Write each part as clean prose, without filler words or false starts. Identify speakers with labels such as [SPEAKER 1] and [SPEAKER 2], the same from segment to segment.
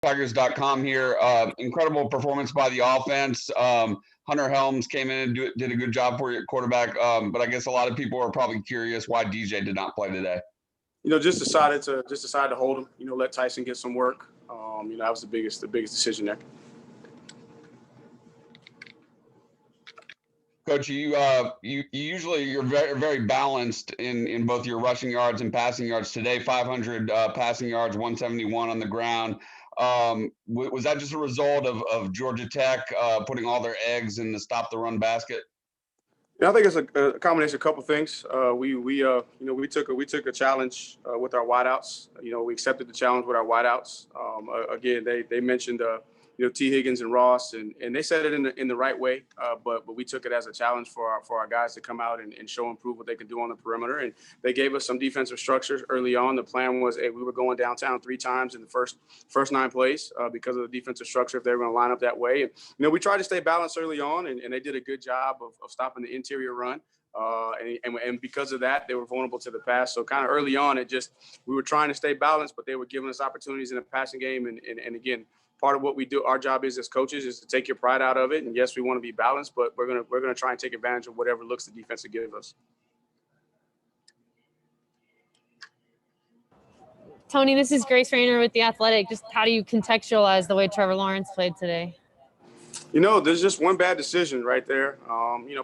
[SPEAKER 1] Tigers.com here. Incredible performance by the offense. Hunter Helms came in and did a good job for your quarterback. But I guess a lot of people are probably curious why DJ did not play today.
[SPEAKER 2] Just decided to hold him. Let Tyson get some work. That was the biggest decision there.
[SPEAKER 1] Coach, you usually you're very balanced in both your rushing yards and passing yards. Today, 500 passing yards, 171 on the ground. Was that just a result of Georgia Tech putting all their eggs in the stop the run basket?
[SPEAKER 2] Yeah, I think it's a combination of a couple things. We took a challenge with our wideouts. We accepted the challenge with our wideouts. Again, they mentioned T. Higgins and Ross, and they said it in the right way. But we took it as a challenge for our guys to come out and show and prove what they can do on the perimeter. And they gave us some defensive structures early on. The plan was, we were going downtown 3 times in the first 9 plays because of the defensive structure if they were going to line up that way. And we tried to stay balanced early on, and they did a good job of stopping the interior run. And because of that, they were vulnerable to the pass. So kind of early on, we were trying to stay balanced, but they were giving us opportunities in the passing game. And again, part of what we do, our job is as coaches, is to take your pride out of it. And yes, we want to be balanced, but we're gonna try and take advantage of whatever looks the defense will give us.
[SPEAKER 3] Tony, this is Grace Rayner with The Athletic. Just how do you contextualize the way Trevor Lawrence played today?
[SPEAKER 2] There's just one bad decision right there.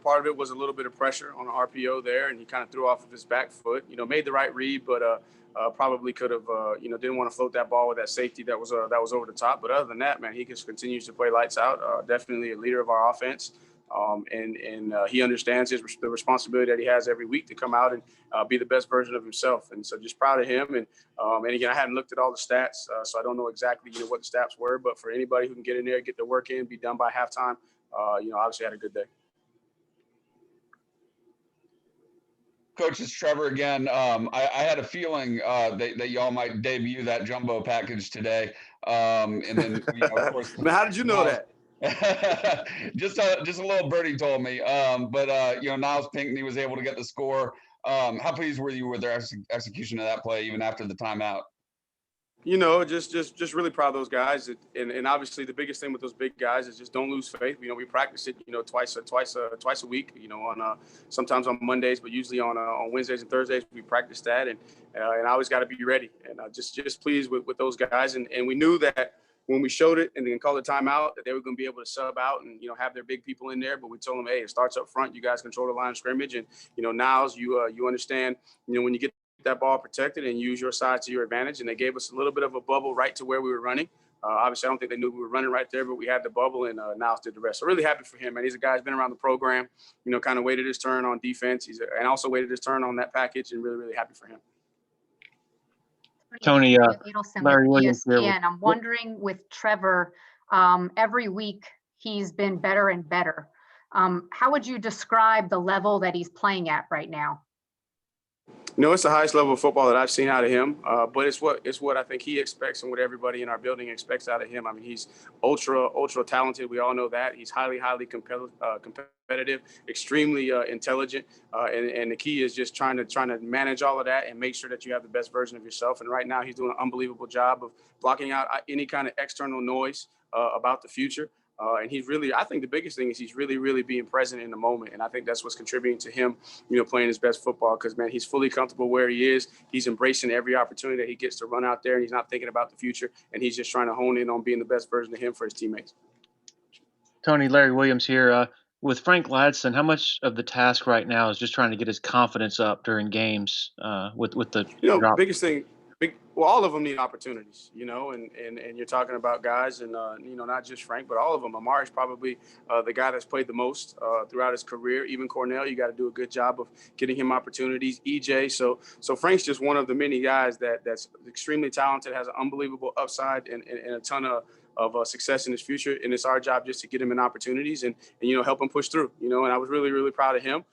[SPEAKER 2] Part of it was a little bit of pressure on the RPO there, and he kind of threw off of his back foot. Made the right read, but probably could have, didn't want to float that ball with that safety that was over the top. But other than that, man, he just continues to play lights out. Definitely a leader of our offense. And he understands the responsibility that he has every week to come out and be the best version of himself. And so just proud of him. And again, I hadn't looked at all the stats, so I don't know exactly what the stats were. But for anybody who can get in there, get the work in, be done by halftime, obviously had a good day.
[SPEAKER 1] Coach, it's Trevor again. I had a feeling that y'all might debut that jumbo package today. And then, of course.
[SPEAKER 2] Man, how did you know that?
[SPEAKER 1] just a little birdie told me. But Niles Pinckney was able to get the score. How pleased were you with their execution of that play, even after the timeout?
[SPEAKER 2] Just really proud of those guys. And obviously the biggest thing with those big guys is just don't lose faith. We practice it, twice a week, on sometimes on Mondays, but usually on Wednesdays and Thursdays, we practice that. And I always got to be ready. And just pleased with those guys. And we knew that when we showed it and then called the timeout, that they were going to be able to sub out and, have their big people in there. But we told them, hey, it starts up front. You guys control the line of scrimmage. And, Niles, you understand, when you get that ball protected and use your side to your advantage. And they gave us a little bit of a bubble right to where we were running. Obviously, I don't think they knew we were running right there, but we had the bubble, and Niles did the rest. So really happy for him, man. He's a guy who's been around the program, kind of waited his turn on defense. And also waited his turn on that package, and really, really happy for him.
[SPEAKER 4] Tony, Larry Williams here. I'm wondering with Trevor, every week he's been better and better. How would you describe the level that he's playing at right now?
[SPEAKER 2] It's the highest level of football that I've seen out of him, but it's what I think he expects and what everybody in our building expects out of him. I mean, he's ultra talented. We all know that. He's highly competitive, extremely intelligent, and the key is just trying to manage all of that and make sure that you have the best version of yourself. And right now, he's doing an unbelievable job of blocking out any kind of external noise about the future. And he's really, I think the biggest thing is he's really, really being present in the moment. And I think that's what's contributing to him, playing his best football because, man, he's fully comfortable where he is. He's embracing every opportunity that he gets to run out there, and he's not thinking about the future. And he's just trying to hone in on being the best version of him for his teammates.
[SPEAKER 5] Tony, Larry Williams here. With Frank Ladson, how much of the task right now is just trying to get his confidence up during games with the drop?
[SPEAKER 2] Biggest thing, all of them need opportunities, and you're talking about guys and, not just Frank, but all of them. Amari's probably the guy that's played the most throughout his career. Even Cornell, you got to do a good job of getting him opportunities. EJ. So Frank's just one of the many guys that's extremely talented, has an unbelievable upside and a ton of success in his future. And it's our job just to get him in opportunities and help him push through, and I was really, really proud of him.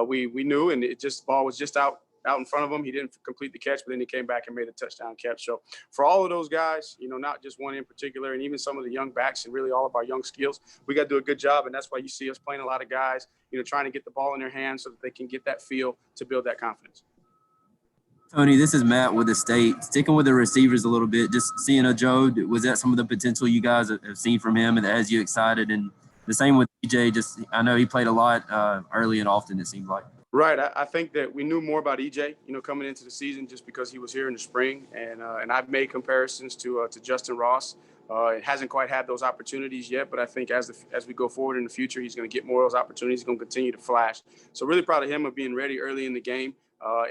[SPEAKER 2] We knew, and ball was just out in front of him. He didn't complete the catch, but then he came back and made a touchdown catch. So for all of those guys, not just one in particular, and even some of the young backs and really all of our young skills, we got to do a good job. And that's why you see us playing a lot of guys, trying to get the ball in their hands so that they can get that feel to build that confidence.
[SPEAKER 6] Tony, this is Matt with the State. Sticking with the receivers a little bit, just seeing a Joe, was that some of the potential you guys have seen from him and that has you excited? And the same with EJ, I know he played a lot early and often, it seemed like.
[SPEAKER 2] Right. I think that we knew more about EJ, coming into the season just because he was here in the spring. And I've made comparisons to Justin Ross. It hasn't quite had those opportunities yet, but I think as we go forward in the future, he's going to get more of those opportunities. He's going to continue to flash. So really proud of him of being ready early in the game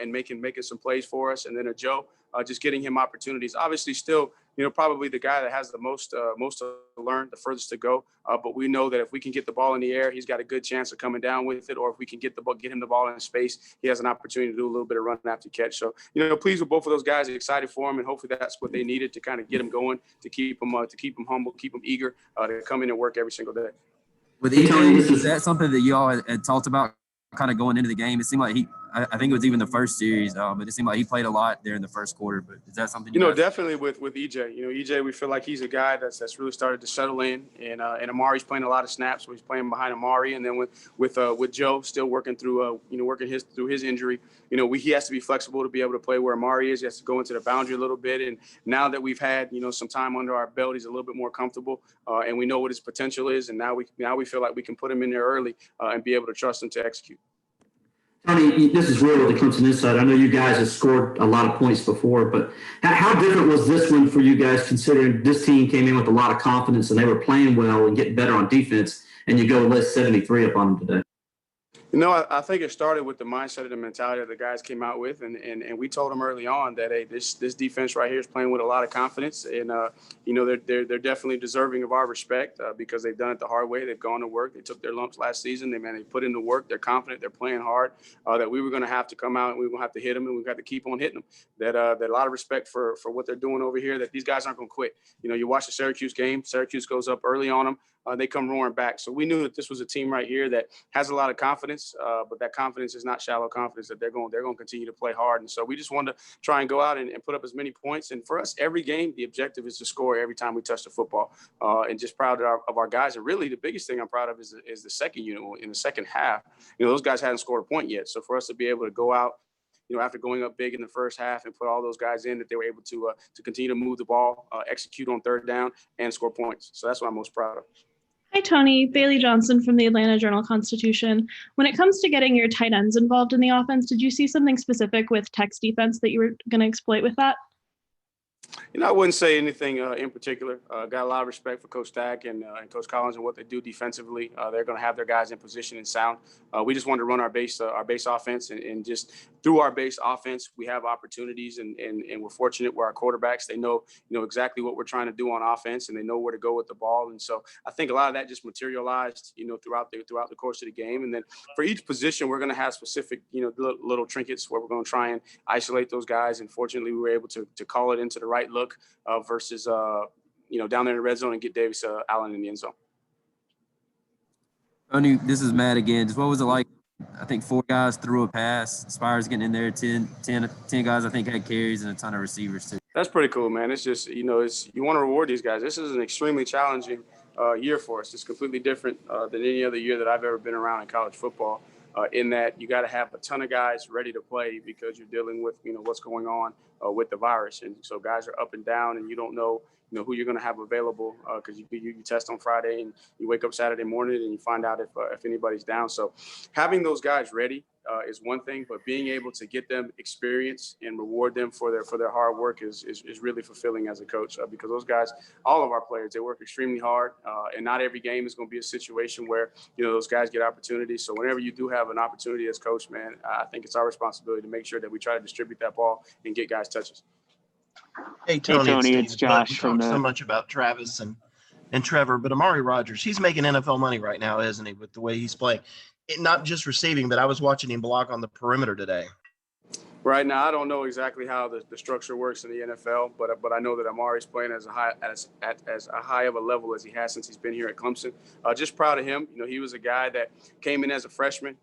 [SPEAKER 2] and making some plays for us. And then Joe, just getting him opportunities. Obviously still, probably the guy that has the most to learn, the furthest to go. But we know that if we can get the ball in the air, he's got a good chance of coming down with it. Or if we can get him the ball in space, he has an opportunity to do a little bit of run after catch. So, pleased with both of those guys, excited for him, and hopefully that's what they needed to kind of get him going, to keep him humble, keep him eager to come in and work every single day.
[SPEAKER 6] With EJ, is that something that you all had talked about kind of going into the game? It seemed like I think it was even the first series, but it seemed like he played a lot there in the first quarter. But is that something
[SPEAKER 2] definitely with EJ? EJ, we feel like he's a guy that's really started to settle in, and Amari's playing a lot of snaps, so he's playing behind Amari, and then with Joe still working through through his injury. He has to be flexible to be able to play where Amari is. He has to go into the boundary a little bit, and now that we've had some time under our belt, he's a little bit more comfortable, and we know what his potential is, and now we feel like we can put him in there early and be able to trust him to execute.
[SPEAKER 7] Tony, this is Will with the Clemson Insight. I know you guys have scored a lot of points before, but how different was this one for you guys, considering this team came in with a lot of confidence and they were playing well and getting better on defense, and you go list 73 up on them today?
[SPEAKER 2] I think it started with the mindset and the mentality that the guys came out with, and we told them early on that, hey, this defense right here is playing with a lot of confidence, and they're definitely deserving of our respect because they've done it the hard way. They've gone to work. They took their lumps last season. They put in the work. They're confident. They're playing hard. That we were going to have to come out and we were going to have to hit them, and we've got to keep on hitting them. That a lot of respect for what they're doing over here. That these guys aren't going to quit. You watch the Syracuse game. Syracuse goes up early on them. They come roaring back. So we knew that this was a team right here that has a lot of confidence, but that confidence is not shallow confidence, that they're going to continue to play hard. And so we just wanted to try and go out and put up as many points. And for us, every game, the objective is to score every time we touch the football. And just proud of our guys. And really the biggest thing I'm proud of is the second unit in the second half. Those guys hadn't scored a point yet. So for us to be able to go out, after going up big in the first half and put all those guys in, that they were able to continue to move the ball, execute on third down, and score points. So that's what I'm most proud of.
[SPEAKER 8] Hi, Tony. Bailey Johnson from the Atlanta Journal-Constitution. When it comes to getting your tight ends involved in the offense, did you see something specific with Tech's defense that you were going to exploit with that?
[SPEAKER 2] I wouldn't say anything in particular. Got a lot of respect for Coach Stack and Coach Collins and what they do defensively. They're going to have their guys in position and sound. We just wanted to run our base offense, and just through our base offense, we have opportunities, and we're fortunate where our quarterbacks, they know exactly what we're trying to do on offense, and they know where to go with the ball. And so I think a lot of that just materialized, throughout the course of the game. And then for each position, we're going to have specific, little trinkets where we're going to try and isolate those guys. And fortunately, we were able to call it into the right look versus, down there in the red zone and get Davis Allen in the end zone.
[SPEAKER 6] Tony, this is Matt again. Just what was it like? I think 4 guys threw a pass. Spires getting in there. 10 guys I think had carries, and a ton of receivers too.
[SPEAKER 2] That's pretty cool, man. It's just, you want to reward these guys. This is an extremely challenging year for us. It's completely different than any other year that I've ever been around in college football. In that you got to have a ton of guys ready to play because you're dealing with, what's going on with the virus. And so guys are up and down, and you don't know, who you're going to have available because you test on Friday and you wake up Saturday morning and you find out if anybody's down. So having those guys ready is one thing, but being able to get them experience and reward them for their hard work is really fulfilling as a coach because those guys, all of our players, they work extremely hard, and not every game is going to be a situation where those guys get opportunities. So whenever you do have an opportunity as coach, man, I think it's our responsibility to make sure that we try to distribute that ball and get guys touches.
[SPEAKER 9] Hey Tony, it's Josh. We talk so much about Travis and Trevor, but Amari Rogers, he's making NFL money right now, isn't he, with the way he's playing? Not just receiving, but I was watching him block on the perimeter today.
[SPEAKER 2] Right now, I don't know exactly how the structure works in the NFL, but I know that Amari's playing as high of a level as he has since he's been here at Clemson. Just proud of him. He was a guy that came in as a freshman,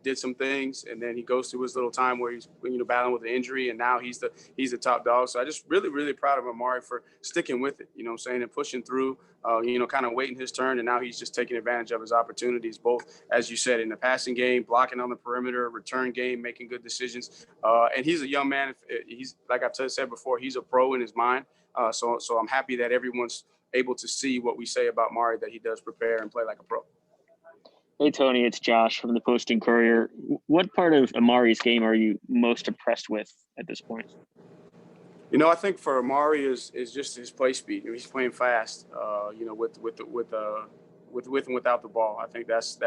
[SPEAKER 2] did some things, and then he goes through his little time where he's battling with an injury, and now he's the top dog. So I just really, really proud of Amari for sticking with it, and pushing through, kind of waiting his turn, and now he's just taking advantage of his opportunities, both, as you said, in the passing game, blocking on the perimeter, return game, making good decisions. And he's a young man. He's, like I've said before, he's a pro in his mind. So I'm happy that everyone's able to see what we say about Amari, that he does prepare and play like a pro.
[SPEAKER 10] Hey, Tony, it's Josh from the Post Courier. What part of Amari's game are you most impressed with at this point?
[SPEAKER 2] You know, I think for Amari is just his play speed. He's playing fast, you know, with and without the ball. I think that's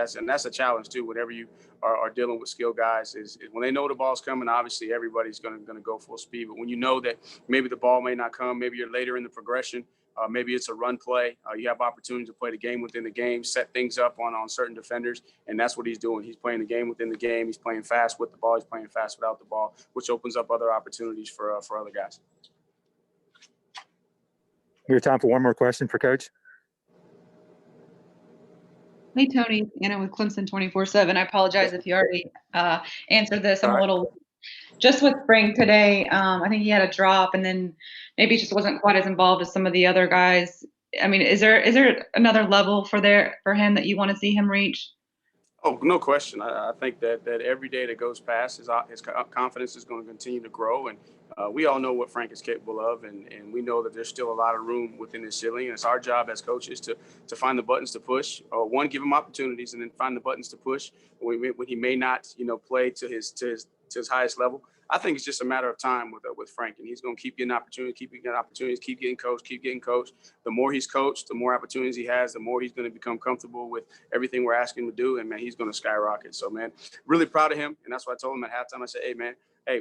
[SPEAKER 2] a challenge too. Whenever you are dealing with skilled guys, is when they know the ball's coming. Obviously, everybody's going to go full speed. But when you know that maybe the ball may not come, maybe you're later in the progression. Maybe it's a run play. You have opportunity to play the game within the game, set things up on certain defenders, and that's what he's doing. He's playing the game within the game. He's playing fast with the ball. He's playing fast without the ball, which opens up other opportunities for other guys.
[SPEAKER 11] We have time for one more question for Coach.
[SPEAKER 12] Hey, Tony, Anna with Clemson 24/7. I apologize if you already answered this. I'm a little just with Frank today. I think he had a drop, and then maybe just wasn't quite as involved as some of the other guys. I mean, is there another level for him that you want to see him reach?
[SPEAKER 2] Oh, no question. I think that every day that goes past, his confidence is going to continue to grow. And we all know what Frank is capable of. And we know that there's still a lot of room within his ceiling. And it's our job as coaches to find the buttons to push. One, give him opportunities, and then find the buttons to push when he may not, you know, play to his highest level. I think it's just a matter of time with Frank, and he's going to keep getting opportunities, keep getting coached. The more he's coached, the more opportunities he has, the more he's going to become comfortable with everything we're asking him to do, and man, he's going to skyrocket. So, man, really proud of him, and that's what I told him at halftime. I said, hey, man,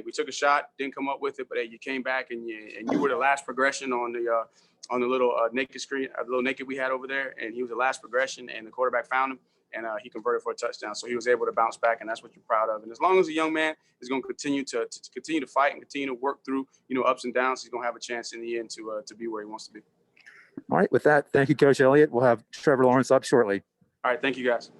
[SPEAKER 2] we took a shot, didn't come up with it, but hey, you came back and you were the last progression on the little naked screen, the little naked we had over there, and he was the last progression, and the quarterback found him. And he converted for a touchdown. So he was able to bounce back, and that's what you're proud of. And as long as a young man is going to continue to fight and continue to work through, you know, ups and downs, he's going to have a chance in the end to be where he wants to be.
[SPEAKER 11] All right. With that, thank you, Coach Elliott. We'll have Trevor Lawrence up shortly.
[SPEAKER 2] All right. Thank you, guys.